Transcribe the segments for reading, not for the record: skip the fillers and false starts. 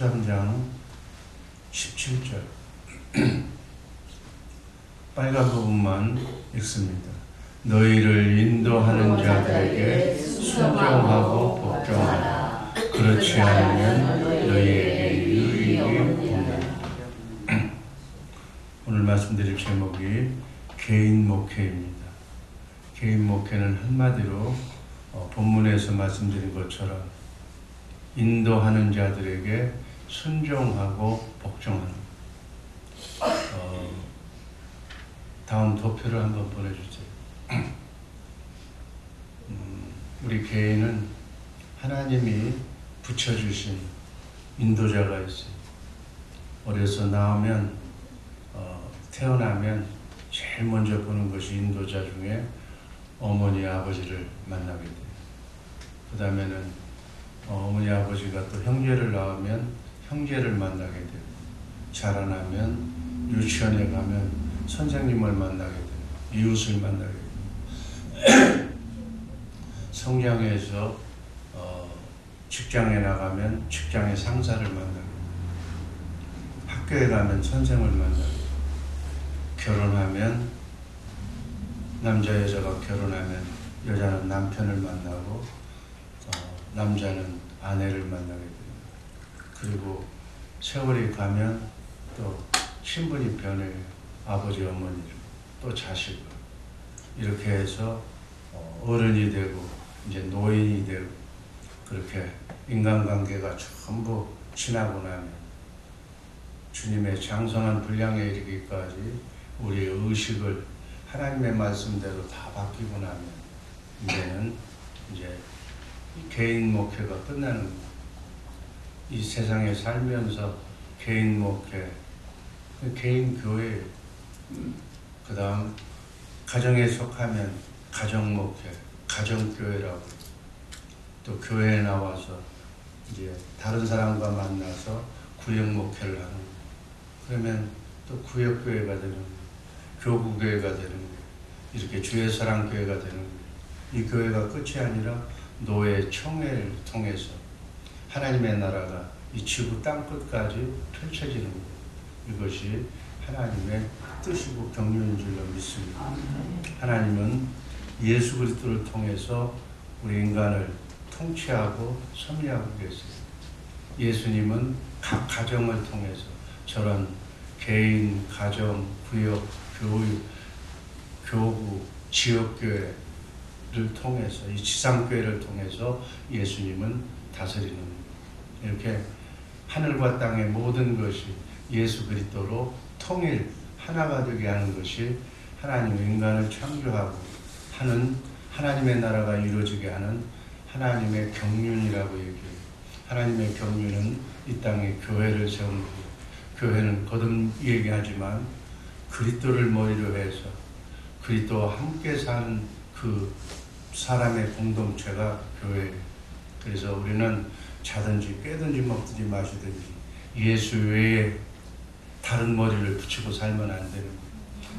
13장 17절 빨간 부분만 읽습니다. 너희를 인도하는 자들에게 순종하고 복종하라. 그렇지 않으면 너희에게 유익이 없느니라. 오늘 말씀드릴 제목이 개인 목회입니다. 개인 목회는 한마디로 본문에서 말씀드린 것처럼 인도하는 자들에게 순종하고 복종하는. 다음 도표를 한번 보내주세요. 우리 개인은 하나님이 붙여주신 인도자가 있어요. 어려서 나오면 태어나면 제일 먼저 보는 것이 인도자 중에 어머니 아버지를 만나게 돼요. 그 다음에는 어머니 아버지가 또 형제를 낳으면 형제를 만나게 되고, 자라나면 유치원에 가면 선생님을 만나게 되고, 이웃을 만나게 되고, 성장해서 직장에 나가면 직장의 상사를 만나게 되고, 학교에 가면 선생을 만나게 되고, 결혼하면 남자 여자가 결혼하면 여자는 남편을 만나고 남자는 아내를 만나게 됩니다. 그리고 세월이 가면 또 신분이 변해요. 아버지, 어머니를, 또 자식을. 이렇게 해서 어른이 되고 이제 노인이 되고, 그렇게 인간관계가 전부 지나고 나면 주님의 장성한 분량에 이르기까지 우리의 의식을 하나님의 말씀대로 다 바뀌고 나면 이제는 이제 개인 목회가 끝나는 거예요. 이 세상에 살면서 개인 목회, 개인 교회, 그 다음 가정에 속하면 가정 목회, 가정교회라고, 또 교회에 나와서 이제 다른 사람과 만나서 구역 목회를 하는 거예요. 그러면 또 구역교회가 되는 거예요. 교구교회가 되는 거예요. 이렇게 주의 사랑 교회가 되는 거예요. 이 교회가 끝이 아니라 노예 총회를 통해서 하나님의 나라가 이 지구 땅끝까지 펼쳐지는 거예요. 이것이 하나님의 뜻이고 경륜인 줄로 믿습니다. 하나님은 예수 그리스도를 통해서 우리 인간을 통치하고 섭리하고 계세요. 예수님은 각 가정을 통해서 저런 개인, 가정, 구역, 교구, 지역교회를 통해서, 이 지상교회를 통해서 예수님은 다스리는 거예요. 이렇게 하늘과 땅의 모든 것이 예수 그리스도로 통일, 하나가 되게 하는 것이 하나님 인간을 창조하고 하는, 하나님의 나라가 이루어지게 하는 하나님의 경륜이라고 얘기해요. 하나님의 경륜은 이 땅에 교회를 세우는 거예요. 교회는 거듭 얘기하지만 그리스도를 머리로 해서 그리스도와 함께 사는 그 사람의 공동체가 교회예요. 그래서 우리는 자든지 깨든지 먹든지 마시든지 예수 외에 다른 머리를 붙이고 살면 안 되는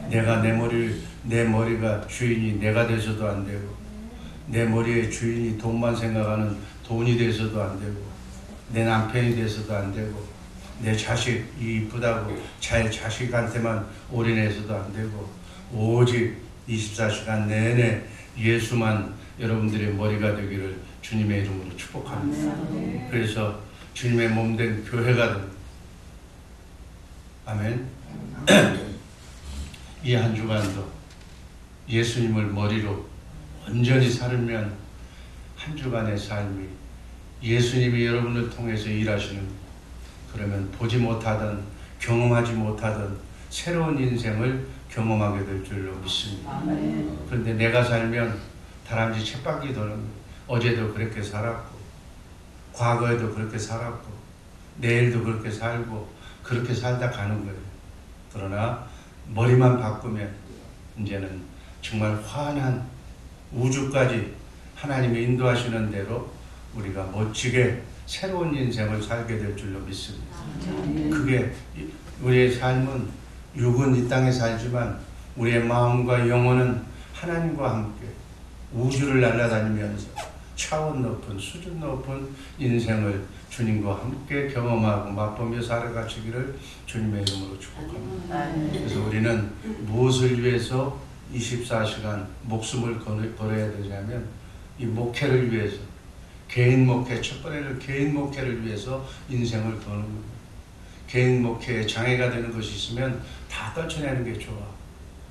거예요. 내 머리가 주인이 내가 돼서도 안 되고, 내 머리의 주인이 돈만 생각하는 돈이 돼서도 안 되고, 내 남편이 돼서도 안 되고, 내 자식이 이쁘다고 자식한테만 올인해서도 안 되고, 오직 24시간 내내 예수만 여러분들의 머리가 되기를 주님의 이름으로 축복합니다. 그래서 주님의 몸된 교회가 됩니다. 아멘. 이 한 주간도 예수님을 머리로 온전히 살면 한 주간의 삶이 예수님이 여러분을 통해서 일하시는, 그러면 보지 못하던 경험하지 못하던 새로운 인생을 경험하게 될 줄로 믿습니다. 그런데 내가 살면 다람쥐 쳇바퀴 도는 거예요. 어제도 그렇게 살았고, 과거에도 그렇게 살았고, 내일도 그렇게 살고, 그렇게 살다 가는 거예요. 그러나 머리만 바꾸면 이제는 정말 환한 우주까지 하나님이 인도하시는 대로 우리가 멋지게 새로운 인생을 살게 될 줄로 믿습니다. 그게 우리의 삶은, 육은 이 땅에 살지만 우리의 마음과 영혼은 하나님과 함께 우주를 날아다니면서 차원 높은 수준 높은 인생을 주님과 함께 경험하고 맛보며 살아가시기를 주님의 이름으로 축복합니다. 그래서 우리는 무엇을 위해서 24시간 목숨을 걸어야 되냐면 이 목회를 위해서, 개인 목회, 첫 번째는 개인 목회를 위해서 인생을 거는 겁니다. 개인 목회에 장애가 되는 것이 있으면 다 떨쳐내는 게 좋아.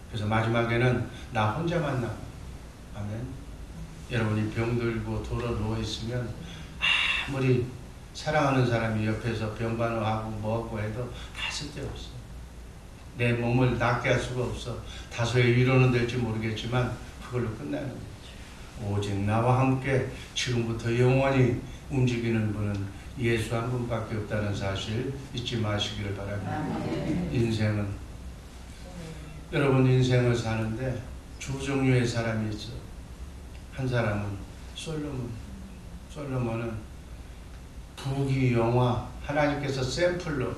그래서 마지막에는 나 혼자만 남아. 아멘. 여러분이 병들고 돌아 누워있으면 아무리 사랑하는 사람이 옆에서 병간호하고 뭐하고 해도 다 쓸데없어. 내 몸을 낫게 할 수가 없어. 다소의 위로는 될지 모르겠지만 그걸로 끝나는 거지. 오직 나와 함께 지금부터 영원히 움직이는 분은 예수 한 분밖에 없다는 사실 잊지 마시기를 바랍니다. 인생은, 여러분 인생을 사는데 두 종류의 사람이 있어. 한 사람은 솔로몬은 부귀영화, 하나님께서 샘플로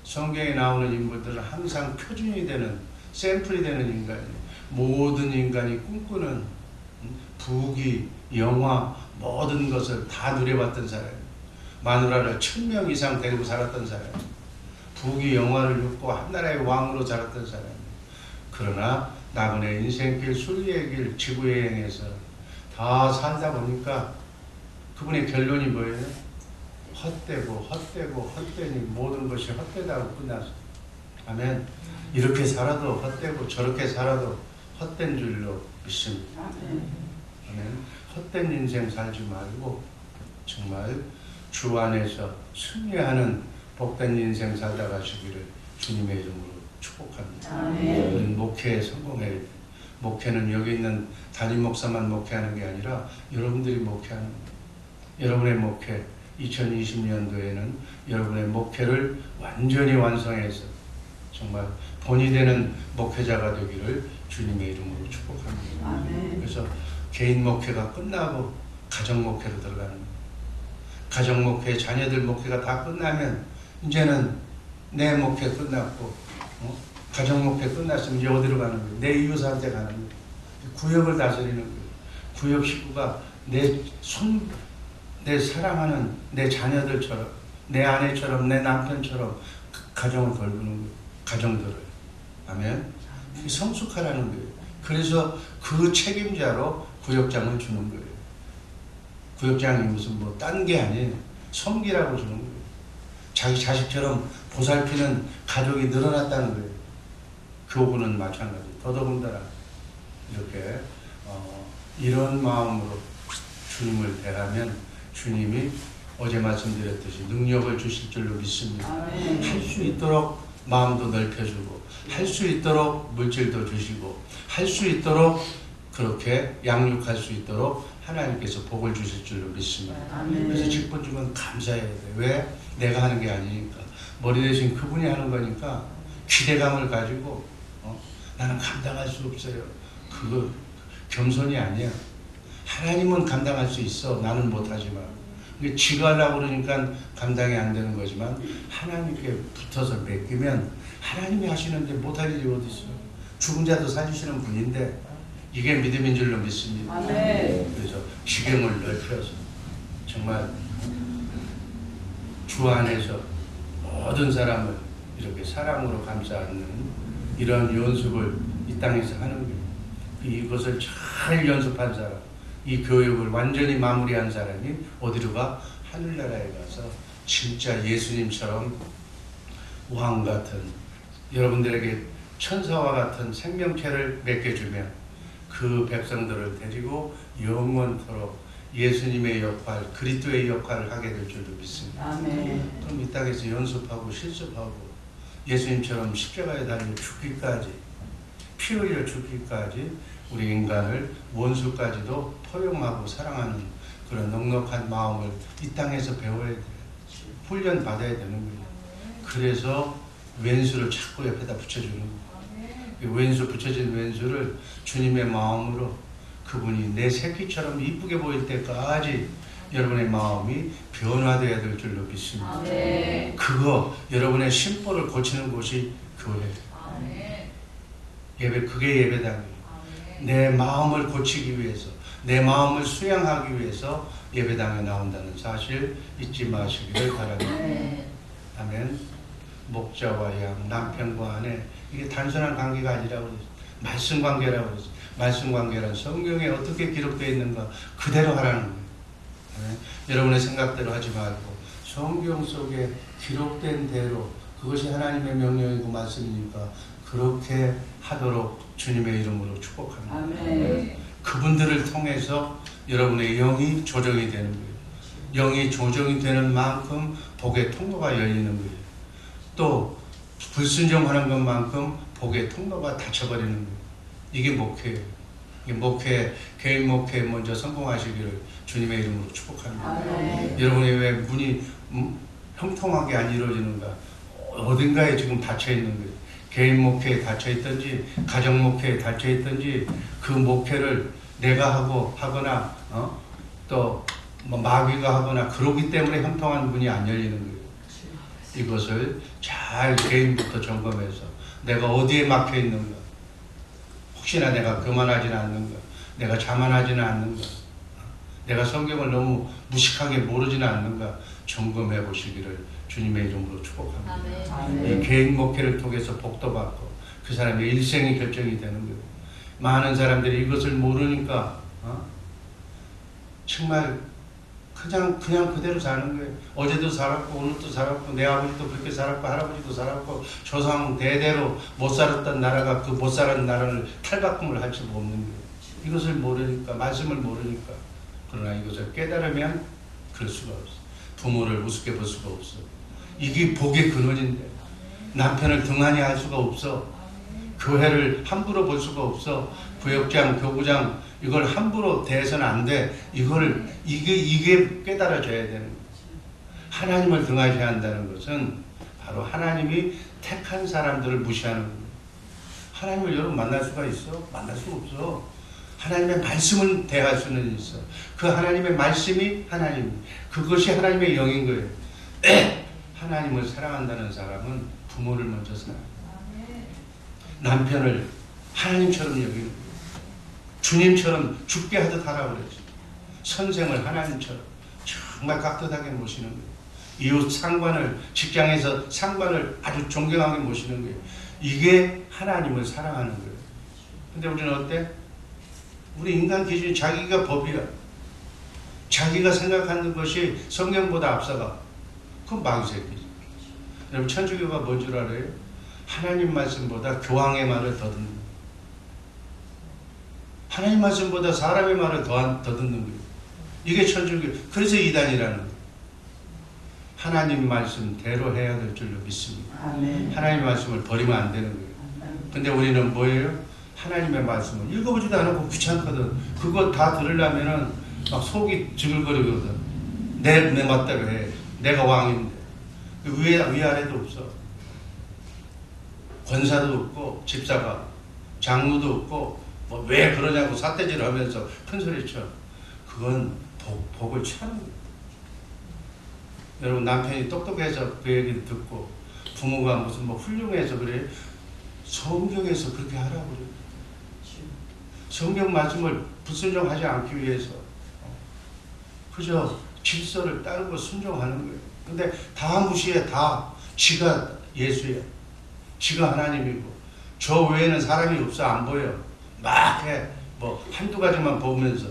성경에 나오는 인물들은 항상 표준이 되는, 샘플이 되는 인간이에요. 모든 인간이 꿈꾸는 부귀, 영화, 모든 것을 다 누려봤던 사람이에요. 마누라를 1000명 이상 데리고 살았던 사람이에요. 부귀, 영화를 누리고 한나라의 왕으로 살았던 사람이에요. 그러나 나그네 인생길, 순리의 길, 지구여행에서 다 살다 보니까 그분의 결론이 뭐예요? 헛되니 모든 것이 헛되다고 끝났어요. 아멘. 이렇게 살아도 헛되고 저렇게 살아도 헛된 줄로 믿습니다. 아멘. 헛된 인생 살지 말고 정말 주 안에서 승리하는 복된 인생 살다 가시기를 주님의 이름으로 축복합니다. 우리는 목회에 성공해야 돼. 목회는 여기 있는 담임 목사만 목회하는 게 아니라 여러분들이 목회하는 거예요. 여러분의 목회, 2020년도에는 여러분의 목회를 완전히 완성해서 정말 본이 되는 목회자가 되기를 주님의 이름으로 축복합니다. 그래서 개인 목회가 끝나고 가정 목회로 들어가는 거예요. 가정 목회, 자녀들 목회가 다 끝나면 이제는 내 목회 끝났고 가정 목회 끝났으면 이제 어디로 가는 거예요? 내 이웃한테 가는 거예요. 구역을 다스리는 거예요. 구역 식구가 내 사랑하는 내 자녀들처럼, 내 아내처럼, 내 남편처럼 가정을 돌보는 거예요. 가정들을. 아멘. 성숙하라는 거예요. 그래서 그 책임자로 구역장을 주는 거예요. 구역장이 무슨 뭐 딴 게 아니에요. 섬기라고 주는 거예요. 자기 자식처럼 보살피는 가족이 늘어났다는 거예요. 교구는 마찬가지. 더더군다나 이렇게 이런 마음으로 주님을 대하면 주님이 어제 말씀드렸듯이 능력을 주실 줄로 믿습니다. 할 수 있도록 마음도 넓혀주고 할 수 있도록 물질도 주시고 할 수 있도록 그렇게 양육할 수 있도록 하나님께서 복을 주실 줄로 믿습니다. 그래서 직분 주면 감사해야 돼. 왜? 내가 하는 게 아니니까. 머리 대신 그분이 하는 거니까 기대감을 가지고 나는 감당할 수 없어요. 그거 겸손이 아니야. 하나님은 감당할 수 있어. 나는 못하지만. 지가 하려고 그러니까 감당이 안 되는 거지만 하나님께 붙어서 맡기면 하나님이 하시는데 못할 일이 어디 있어요. 죽은 자도 살리시는 분인데 이게 믿음인 줄로 믿습니다. 그래서 지경을 넓혀서 정말 주 안에서 모든 사람을 이렇게 사랑으로 감싸 안는 이런 연습을 이 땅에서 하는 거예요. 이것을 잘 연습한 사람, 이 교육을 완전히 마무리한 사람이 어디로 가? 하늘나라에 가서 진짜 예수님처럼 왕 같은, 여러분들에게 천사와 같은 생명체를 맡겨주면 그 백성들을 데리고 영원토록 예수님의 역할, 그리스도의 역할을 하게 될 줄로 믿습니다. 아멘. 그럼 이 땅에서 연습하고 실습하고 예수님처럼 십자가에 달려 죽기까지, 피 흘려 죽기까지 우리 인간을 원수까지도 포용하고 사랑하는 그런 넉넉한 마음을 이 땅에서 배워야 돼요. 훈련 받아야 되는 거예요. 그래서 왼수를 자꾸 옆에다 붙여주는 거예요. 왼수, 붙여진 왼수를 주님의 마음으로 그분이 내 새끼처럼 이쁘게 보일 때까지 여러분의 마음이 변화되어야 될 줄로 믿습니다. 아멘. 그거 여러분의 심보를 고치는 곳이 교회. 아멘. 예배, 그게 예배당이에요. 내 마음을 고치기 위해서, 내 마음을 수양하기 위해서 예배당에 나온다는 사실 잊지 마시기를 바랍니다. 아멘. 목자와 양, 남편과 아내, 이게 단순한 관계가 아니라고 그랬어요. 말씀 관계라고 그랬어요. 말씀 관계란 성경에 어떻게 기록되어 있는가 그대로 하라는 거예요. 여러분의 생각대로 하지 말고 성경 속에 기록된 대로, 그것이 하나님의 명령이고 말씀이니까 그렇게 하도록 주님의 이름으로 축복합니다. 아멘. 그분들을 통해서 여러분의 영이 조정이 되는 거예요. 영이 조정이 되는 만큼 복의 통로가 열리는 거예요. 또 불순종하는 것만큼 복의 통로가 닫혀버리는 거예요. 이게 목회예요. 이게 목회, 개인 목회에 먼저 성공하시기를 주님의 이름으로 축복합니다. 아멘. 여러분의 왜 문이 형통하게 안 이루어지는가? 어딘가에 지금 닫혀있는 거예요. 개인 목회에 닫혀있든지 가정 목회에 닫혀있든지 그 목회를 내가 하거나 또 뭐 마귀가 하거나 그러기 때문에 형통한 문이 안 열리는 거예요. 이것을 잘 개인부터 점검해서 내가 어디에 막혀 있는가, 혹시나 내가 교만하지는 않는가, 내가 자만하지는 않는가, 내가 성경을 너무 무식하게 모르지는 않는가 점검해 보시기를 주님의 이름으로 축복합니다. 아멘. 이 개인 목회를 통해서 복도 받고 그 사람의 일생이 결정이 되는 거예요. 많은 사람들이 이것을 모르니까 정말 그냥 그대로 사는 거예요. 어제도 살았고 오늘도 살았고 내 아버지도 그렇게 살았고 할아버지도 살았고 조상 대대로 못 살았던 나라가 그 못 살았던 나라를 탈바꿈을 할 수가 없는 거예요. 이것을 모르니까, 말씀을 모르니까. 그러나 이것을 깨달으면 그럴 수가 없어. 부모를 우습게 볼 수가 없어. 이게 복의 근원인데 남편을 등한히 할 수가 없어. 교회를 함부로 볼 수가 없어. 부역장, 교구장 이걸 함부로 대해서는 안 돼. 이게 깨달아져야 되는 거지. 하나님을 등하셔야 한다는 것은 바로 하나님이 택한 사람들을 무시하는 거예요. 하나님을 여러분 만날 수가 있어? 만날 수 없어. 하나님의 말씀을 대할 수는 있어. 그 하나님의 말씀이 하나님, 그것이 하나님의 영인 거예요. 하나님을 사랑한다는 사람은 부모를 먼저 사랑해요. 남편을 하나님처럼 여기는 거예요. 주님처럼 죽게 하듯 하라고 그랬죠. 선생을 하나님처럼 정말 깍듯하게 모시는 거예요. 이웃 상관을, 직장에서 상관을 아주 존경하게 모시는 거예요. 이게 하나님을 사랑하는 거예요. 근데 우리는 어때? 우리 인간 기준이 자기가 법이야. 자기가 생각하는 것이 성경보다 앞서가. 그건 마귀새끼지. 여러분 천주교가 뭔 줄 알아요? 하나님 말씀보다 교황의 말을 더 듣는 거예요. 하나님 말씀보다 사람의 말을 더 듣는 거예요. 이게 천주교. 그래서 이단이라는 거예요. 하나님 말씀대로 해야 될 줄로 믿습니다. 아멘. 하나님 말씀을 버리면 안 되는 거예요. 근데 우리는 뭐예요? 하나님의 말씀을 읽어보지도 않고 귀찮거든. 그거 다 들으려면은 막 속이 지글거리거든. 내 멋대로 해. 내가 왕인데. 위아래도 없어. 권사도 없고, 집사가, 장로도 없고, 뭐 왜 그러냐고 삿대질을 하면서 큰 소리쳐. 그건 복을 차는 거예요. 여러분 남편이 똑똑해서 그 얘기를 듣고 부모가 무슨 뭐 훌륭해서 그래. 성경에서 그렇게 하라고 그래요. 성경 말씀을 불순종하지 않기 위해서 그저 질서를 따르고 순종하는 거예요. 근데 다 무시해. 다 지가 예수야. 지가 하나님이고 저 외에는 사람이 없어. 안 보여. 막 해. 뭐 한두 가지만 보면서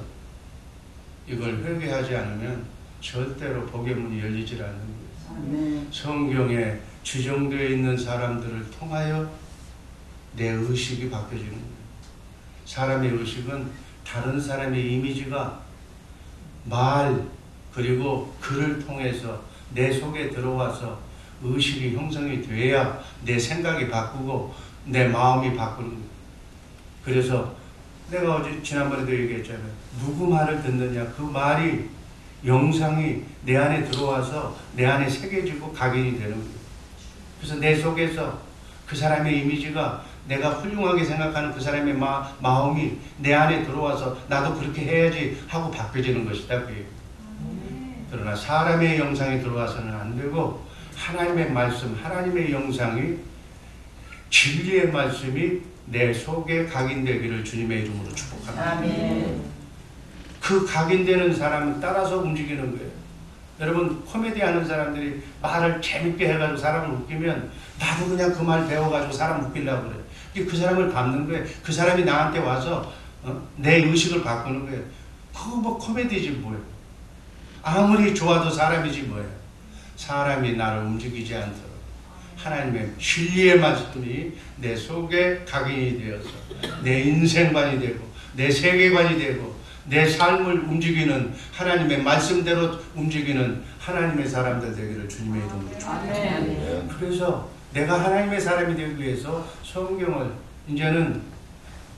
이걸 회개하지 않으면 절대로 복의 문이 열리질 않는 거예요. 아멘. 성경에 지정되어 있는 사람들을 통하여 내 의식이 바뀌어지는 거예요. 사람의 의식은 다른 사람의 이미지가 말 그리고 글을 통해서 내 속에 들어와서 의식이 형성이 돼야 내 생각이 바꾸고 내 마음이 바꾸는 거예요. 그래서 내가 어제 지난번에도 얘기했잖아요. 누구 말을 듣느냐. 그 말이 영상이 내 안에 들어와서 내 안에 새겨지고 각인이 되는 거예요. 그래서 내 속에서 그 사람의 이미지가 내가 훌륭하게 생각하는 그 사람의 마음이 내 안에 들어와서 나도 그렇게 해야지 하고 바뀌어지는 것이다. 그러나 사람의 영상이 들어와서는 안 되고 하나님의 말씀, 하나님의 영상이 진리의 말씀이 내 속에 각인되기를 주님의 이름으로 축복합니다. 아멘. 그 각인되는 사람은 따라서 움직이는 거예요. 여러분 코미디 하는 사람들이 말을 재밌게 해가지고 사람을 웃기면 나도 그냥 그 말 배워가지고 사람 웃기려고 그래. 그 사람을 닮는 거예요. 그 사람이 나한테 와서 내 의식을 바꾸는 거예요. 그거 뭐 코미디지 뭐예요. 아무리 좋아도 사람이지 뭐예요. 사람이 나를 움직이지 않도록 하나님의 진리의 말씀이 내 속에 각인이 되어서 내 인생관이 되고 내 세계관이 되고 내 삶을 움직이는 하나님의 말씀대로 움직이는 하나님의 사람들 되기를 주님의 이름으로 축복합니다. 그래서 내가 하나님의 사람이 되기 위해서 성경을 이제는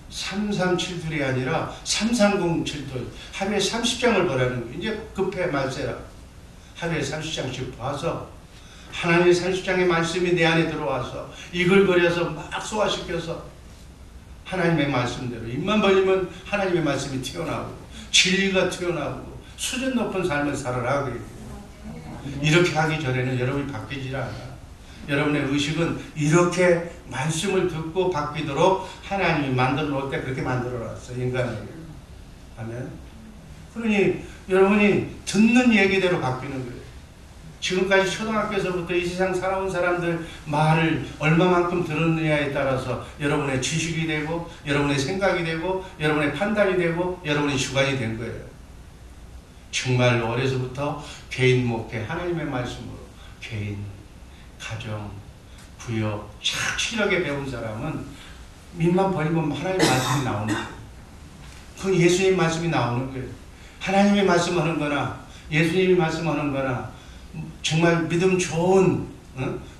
337둘이 아니라 3307둘 하루에 30장을 보라는 거예요. 이제 급해 말세라. 하루에 30장씩 봐서 하나님의 30장의 말씀이 내 안에 들어와서 이글거려서 막 소화시켜서 하나님의 말씀대로 입만 벌리면 하나님의 말씀이 튀어나오고 진리가 튀어나오고 수준 높은 삶을 살아라. 이렇게 하기 전에는 여러분이 바뀌질 않아. 여러분의 의식은 이렇게 말씀을 듣고 바뀌도록 하나님이 만들어 놓을 때 그렇게 만들어 놨어. 인간에게. 아멘. 그러니 여러분이 듣는 얘기대로 바뀌는 거예요. 지금까지 초등학교에서부터 이 세상 살아온 사람들 말을 얼마만큼 들었느냐에 따라서 여러분의 지식이 되고 여러분의 생각이 되고 여러분의 판단이 되고 여러분의 주관이 된 거예요. 정말 어려서부터 개인 목회 하나님의 말씀으로 개인, 가정, 부역 착실하게 배운 사람은 입만 벌리면 하나님의 말씀이 나오는 거예요. 그건 예수님 말씀이 나오는 거예요. 하나님의 말씀하는 거나 예수님이 말씀하는 거나 정말 믿음 좋은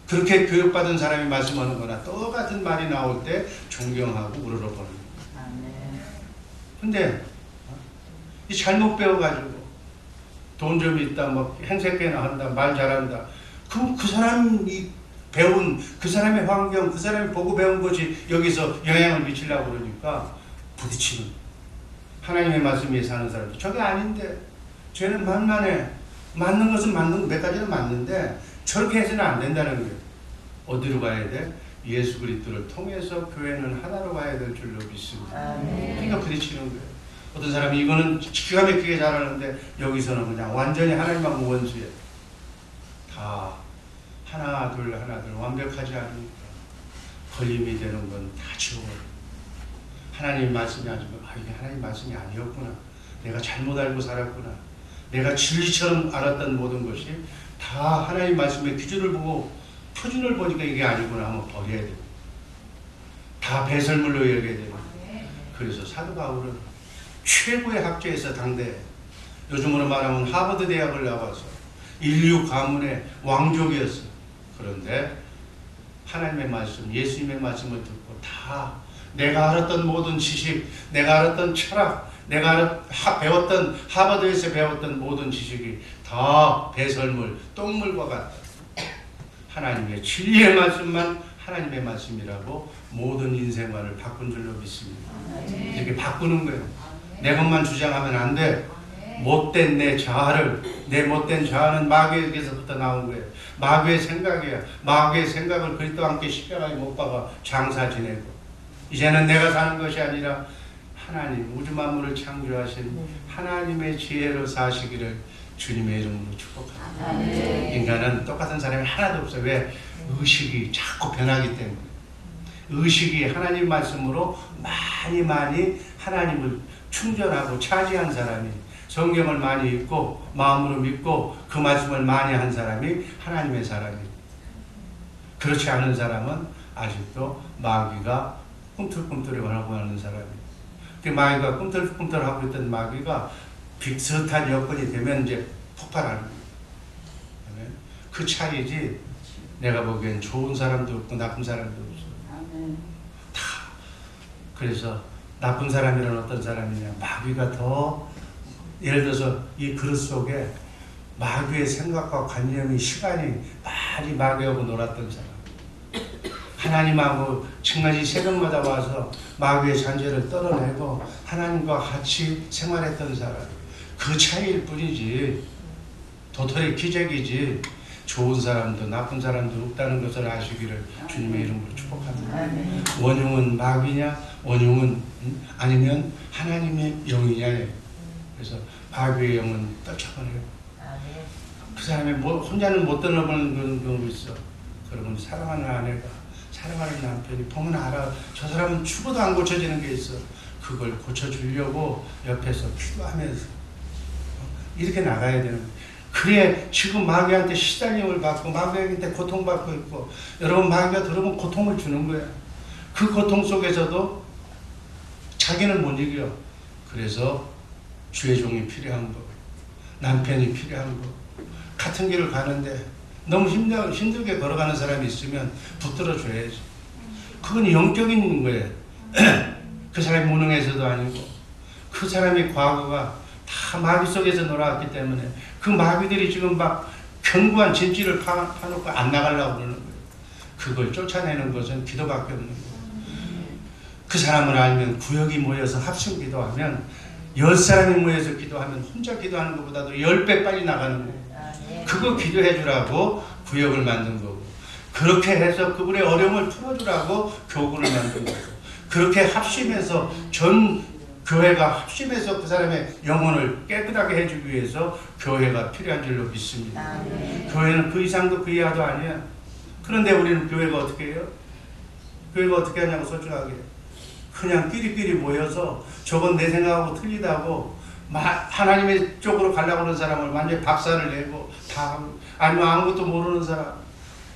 그렇게 교육받은 사람이 말씀하는 거나 똑같은 말이 나올 때 존경하고 우러러보는 거예요. 근데 이 잘못 배워가지고 돈 좀 있다 뭐 행색계나 한다 말 잘한다 그럼 그 사람이 배운 그 사람의 환경 그 사람이 보고 배운 것이 여기서 영향을 미치려고 그러니까 부딪히는 하나님의 말씀 위에 사는 사람들 저게 아닌데 쟤는 만만해 맞는 것은 맞는 몇 가지는 맞는데 저렇게 해서는 안 된다는 거예요. 어디로 가야 돼? 예수 그리스도를 통해서 교회는 하나로 가야 될 줄로 믿습니다. 그러니까 부딪히는 거예요. 어떤 사람이 이거는 기가 막히게 잘하는데 여기서는 그냥 완전히 하나님하고 원수예요. 다 하나 둘 완벽하지 않으니까 걸림이 되는 건 다 지워버려요. 하나님 말씀이 아니면 이게 하나님 말씀이 아니었구나. 내가 잘못 알고 살았구나. 내가 진리처럼 알았던 모든 것이 다 하나님 말씀의 기준을 보고 표준을 보니까 이게 아니구나 하면 버려야 됩니다. 다 배설물로 여겨야 됩니다. 그래서 사도 바울은 최고의 학자에서 당대 요즘으로 말하면 하버드 대학을 나와서 인류 가문의 왕족이었어요. 그런데 하나님의 말씀, 예수님의 말씀을 듣고 다 내가 알았던 모든 지식, 내가 알았던 철학, 내가 배웠던 하버드에서 배웠던 모든 지식이 다 배설물, 똥물과 같다. 하나님의 진리의 말씀만 하나님의 말씀이라고 모든 인생관을 바꾼 줄로 믿습니다. 이렇게 바꾸는 거예요. 내 것만 주장하면 안 돼. 못된 내 자아를, 내 못된 자아는 마귀에게서부터 나온 거예요. 마귀의 생각이야. 마귀의 생각을 그리스도와 함께 십자가에 못 박아 장사 지내고 이제는 내가 사는 것이 아니라 하나님 우주 만물을 창조하신 하나님의 지혜로 사시기를 주님의 이름으로 축복합니다. 인간은 똑같은 사람이 하나도 없어요. 왜? 의식이 자꾸 변하기 때문에. 의식이 하나님 말씀으로 많이 하나님을 충전하고 차지한 사람이 성경을 많이 읽고 마음으로 믿고 그 말씀을 많이 한 사람이 하나님의 사람이에요. 그렇지 않은 사람은 아직도 마귀가 꿈틀꿈틀하고 하는 사람이에요. 마귀가 꿈틀꿈틀하고 있던 마귀가 비슷한 여건이 되면 이제 폭발하는 거예요. 그 차이지 내가 보기엔 좋은 사람도 없고 나쁜 사람도 없어요. 다. 그래서 나쁜 사람이란 어떤 사람이냐. 마귀가 더 예를 들어서 이 그릇 속에 마귀의 생각과 관념이 시간이 많이 마귀하고 놀았던 사람. 하나님하고 정말 새벽마다 와서 마귀의 잔재를 떨어내고 하나님과 같이 생활했던 사람. 그 차이일 뿐이지 도토리 기적이지 좋은 사람도 나쁜 사람도 없다는 것을 아시기를 주님의 이름으로 축복합니다. 원흉은 마귀냐 원흉은 아니면 하나님의 영이냐. 그래서 마귀의 영은 떨쳐버려요. 그 사람이 혼자는 못 떠나보는 그런 경우 있어. 그러면 사랑하는 아내가 사랑하는 남편이 보면 알아. 저 사람은 죽어도 안 고쳐지는 게 있어. 그걸 고쳐주려고 옆에서 기도하면서 이렇게 나가야 되는 거예요. 그래 지금 마귀한테 시달림을 받고 마귀한테 고통받고 있고, 여러분 마귀가 들어오면 고통을 주는 거야. 그 고통 속에서도 자기는 못 이겨. 그래서 주의 종이 필요한 거, 남편이 필요한 거, 같은 길을 가는데 너무 힘들게 걸어가는 사람이 있으면 붙들어 줘야지. 그건 영적인 거예요. 그 사람이 무능해서도 아니고 그 사람의 과거가 다 마귀 속에서 놀아왔기 때문에 그 마귀들이 지금 막 견고한 진지를 파놓고 안 나가려고 그러는 거예요. 그걸 쫓아내는 것은 기도밖에 없는 거예요. 그 사람을 알면 구역이 모여서 합심 기도하면 10사람이 모여서 기도하면 혼자 기도하는 것보다도 10배 빨리 나가는 거예요. 그거 기도해 주라고 구역을 만든 거고, 그렇게 해서 그분의 어려움을 풀어주라고 교구를 만든 거고, 그렇게 합심해서 전 교회가 합심해서 그 사람의 영혼을 깨끗하게 해주기 위해서 교회가 필요한 줄로 믿습니다. 교회는 그 이상도 그 이하도 아니야. 그런데 우리는 교회가 어떻게 해요? 교회가 어떻게 하냐고 솔직하게 그냥 끼리끼리 모여서 저건 내 생각하고 틀리다고 하나님의 쪽으로 가려고 하는 사람을 완전히 박살을 내고 다 아니면 아무것도 모르는 사람,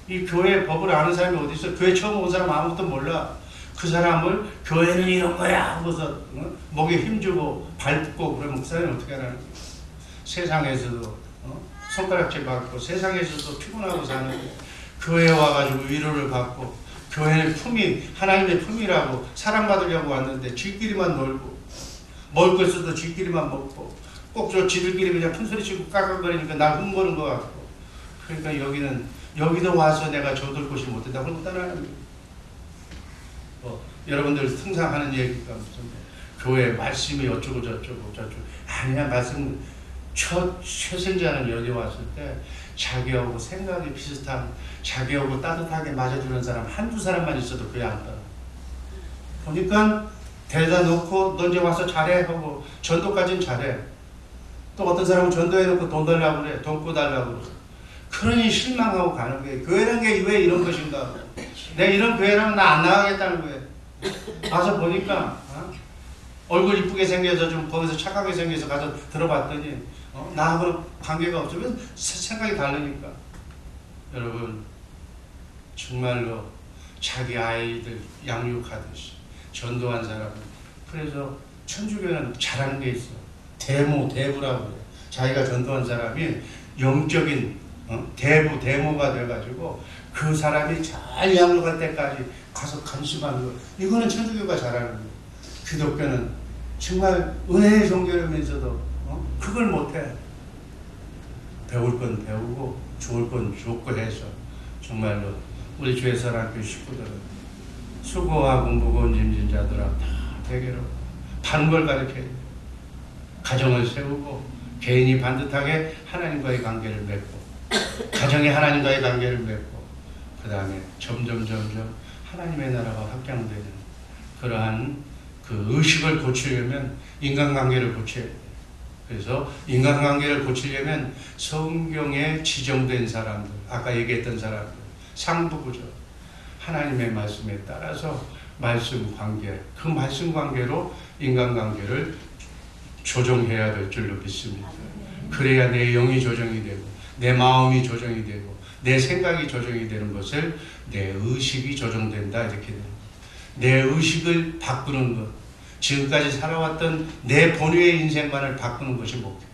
이 교회의 법을 아는 사람이 어디 있어? 교회 처음 온 사람 아무것도 몰라. 그 사람을 교회는 이런 거야 하고서 목에 힘주고 밟고 그러면 그 사람이 어떻게 하라는 거야? 세상에서도 손가락질 받고 세상에서도 피곤하고 사는데 교회에 와가지고 위로를 받고, 교회의 품이 하나님의 품이라고 사랑받으려고 왔는데 지끼리만 놀고 먹을 것도 지끼리만 먹고 꼭 저 지들끼리 그냥 큰소리치고 깍깍거리니까 날 흠모는 것 같고, 그러니까 여기도 와서 내가 저들 곳이 못 된다고 그러고 떠나는 거예요. 여러분들 항상 얘기가 무슨 교회 말씀이 어쩌고 저쩌고 아니야. 말씀 최선자는 여기 왔을 때 자기하고 생각이 비슷한, 자기하고 따뜻하게 맞아주는 사람 한두 사람만 있어도 그게 안 떠나. 보니까 데려다 놓고 너 이제 와서 잘해 하고 전도까지는 잘해. 또 어떤 사람은 전도해놓고 돈 달라고 그래. 돈 꿔달라고 그래. 그러니 실망하고 가는 거예요. 교회라는 게 왜 이런 것인가. 내가 이런 교회라면 나 안 나가겠다는 거예요. 가서 보니까 얼굴 이쁘게 생겨서 좀 거기서 착하게 생겨서 가서 들어봤더니 나하고는 관계가 없으면 생각이 다르니까. 여러분 정말로 자기 아이들 양육하듯이 전도한 사람은, 그래서 천주교는 잘하는 게 있어. 대부라고 그래. 자기가 전도한 사람이 영적인 대모가 돼가지고 그 사람이 잘 양육할 때까지 가서 간수하는 거. 이거는 천주교가 잘하는 거예요. 기독교는 정말 은혜의 종교라면서도 그걸 못해. 배울 건 배우고 좋을 건 좋고 해서 정말로 우리 주의사랑교회 식구들은 수고하고 무거운 짐진 자들아 다 대개로 바른 걸 가르쳐야 돼. 가정을 세우고 개인이 반듯하게 하나님과의 관계를 맺고, 가정이 하나님과의 관계를 맺고, 그 다음에 점점 하나님의 나라가 확장되는 그러한 그 의식을 고치려면 인간관계를 고쳐야 돼. 그래서 인간관계를 고치려면 성경에 지정된 사람들, 아까 얘기했던 사람들, 상부구조, 하나님의 말씀에 따라서 말씀 관계, 그 말씀 관계로 인간관계를 조정해야 될 줄로 믿습니다. 그래야 내 영이 조정이 되고 내 마음이 조정이 되고 내 생각이 조정이 되는 것을 내 의식이 조정된다 이렇게 됩니다. 내 의식을 바꾸는 것, 지금까지 살아왔던 내 본유의 인생관을 바꾸는 것이 목표예요.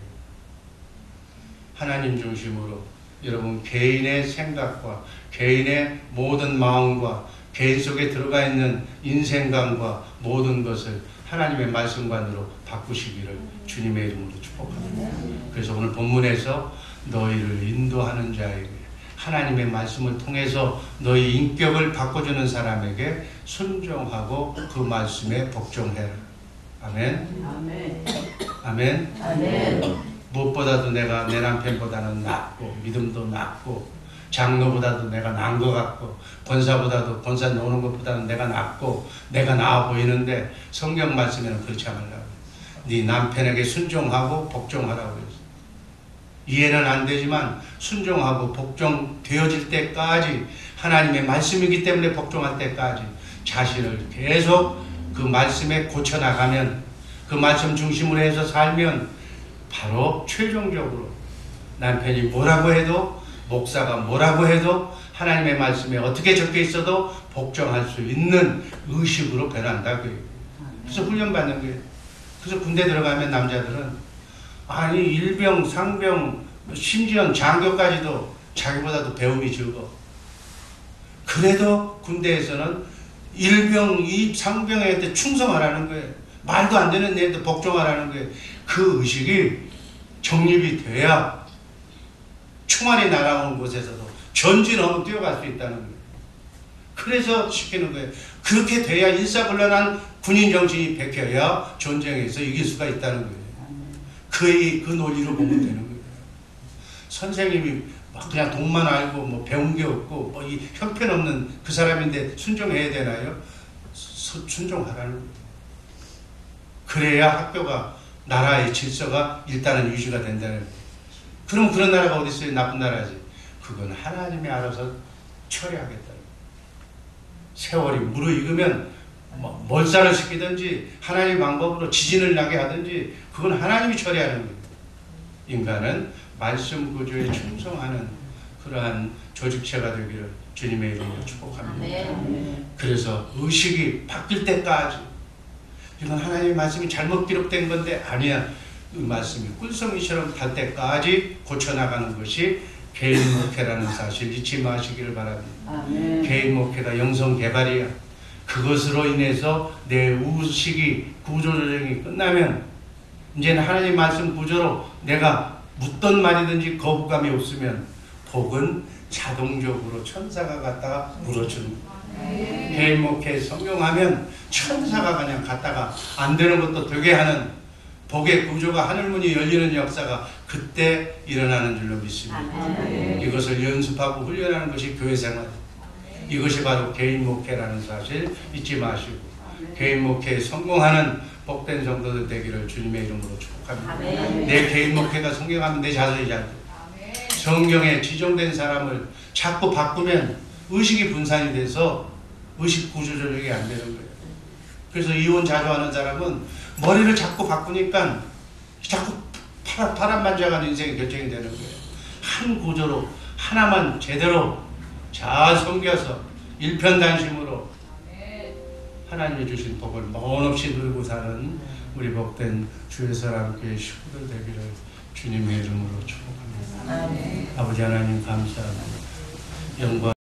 하나님 중심으로 여러분 개인의 생각과 개인의 모든 마음과 개인 속에 들어가 있는 인생관과 모든 것을 하나님의 말씀관으로 바꾸시기를 주님의 이름으로 축복합니다. 그래서 오늘 본문에서 너희를 인도하는 자에게, 하나님의 말씀을 통해서 너희 인격을 바꿔주는 사람에게 순종하고 그 말씀에 복종해라. 아멘. 아멘. 아멘. 아멘. 무엇보다도 내가 내 남편보다는 낫고 믿음도 낫고 장로보다도 내가 나은 것 같고 권사보다도 권사 노는 것보다는 내가 낫고 내가 나아 보이는데 성경 말씀에는 그렇지 않으려고. 네 남편에게 순종하고 복종하라고 했어. 이해는 안 되지만 순종하고 복종되어질 때까지, 하나님의 말씀이기 때문에 복종할 때까지 자신을 계속 그 말씀에 고쳐나가면, 그 말씀 중심으로 해서 살면 바로 최종적으로 남편이 뭐라고 해도, 목사가 뭐라고 해도, 하나님의 말씀에 어떻게 적혀 있어도 복종할 수 있는 의식으로 변한다고요. 그래서 훈련받는 거예요. 그래서 군대 들어가면 남자들은 아니 일병, 상병, 심지어 장교까지도 자기보다도 배움이 적어. 그래도 군대에서는 일병, 상병한테 충성하라는 거예요. 말도 안 되는 애한테 복종하라는 거예요. 그 의식이 정립이 돼야 총알이 날아오는 곳에서도 전진하고 뛰어갈 수 있다는 거예요. 그래서 시키는 거예요. 그렇게 돼야 일사불란한 군인 정신이 베껴야 전쟁에서 이길 수가 있다는 거예요. 그 논리로 보면 되는 거예요. 선생님이 막 그냥 돈만 알고 뭐 배운 게 없고 뭐 이 형편없는 그 사람인데 순종해야 되나요? 순종하라는 거예요. 그래야 학교가, 나라의 질서가 일단은 유지가 된다는 거예요. 그럼 그런 나라가 어디 있어요? 나쁜 나라지. 그건 하나님이 알아서 처리하겠다. 세월이 무르익으면 뭐 몰살을 시키든지 하나님의 방법으로 지진을 나게 하든지 그건 하나님이 처리하는 거예요. 인간은 말씀 구조에 충성하는 그러한 조직체가 되기를 주님의 이름으로 축복합니다. 그래서 의식이 바뀔 때까지, 이건 하나님의 말씀이 잘못 기록된 건데 아니야, 그 말씀이 꿀성이처럼 달 때까지 고쳐나가는 것이 개인 목회라는 사실 잊지 마시기를 바랍니다. 개인 목회가 영성 개발이야. 그것으로 인해서 내 의식이, 구조조정이 끝나면 이제는 하나님 말씀 구조로 내가 묻던 말이든지 거부감이 없으면 복은 자동적으로 천사가 갔다가 물어주는 거예요. 개인 목회 성경하면 천사가 그냥 갔다가 안 되는 것도 되게 하는 복의 구조가, 하늘문이 열리는 역사가 그때 일어나는 줄로 믿습니다. 이것을 연습하고 훈련하는 것이 교회 생활. 이것이 바로 개인 목회라는 사실 잊지 마시고 개인 목회에 성공하는 복된 성도들 되기를 주님의 이름으로 축복합니다. 내 개인 목회가 성경하면 내 자손이 잘 돼. 성경에 지정된 사람을 자꾸 바꾸면 의식이 분산이 돼서 의식 구조 조정이 안 되는 거예요. 그래서 이혼 자주 하는 사람은 머리를 자꾸 바꾸니까 자꾸 파란만장한 인생이 결정이 되는 거예요. 한 구조로 하나만 제대로 잘 섬겨서 일편단심으로 하나님이 주신 복을 멍 없이 누리고 사는 우리 복된 주의 사람교회 식구들 되기를 주님의 이름으로 축복합니다. 아버지 하나님 감사합니다. 영광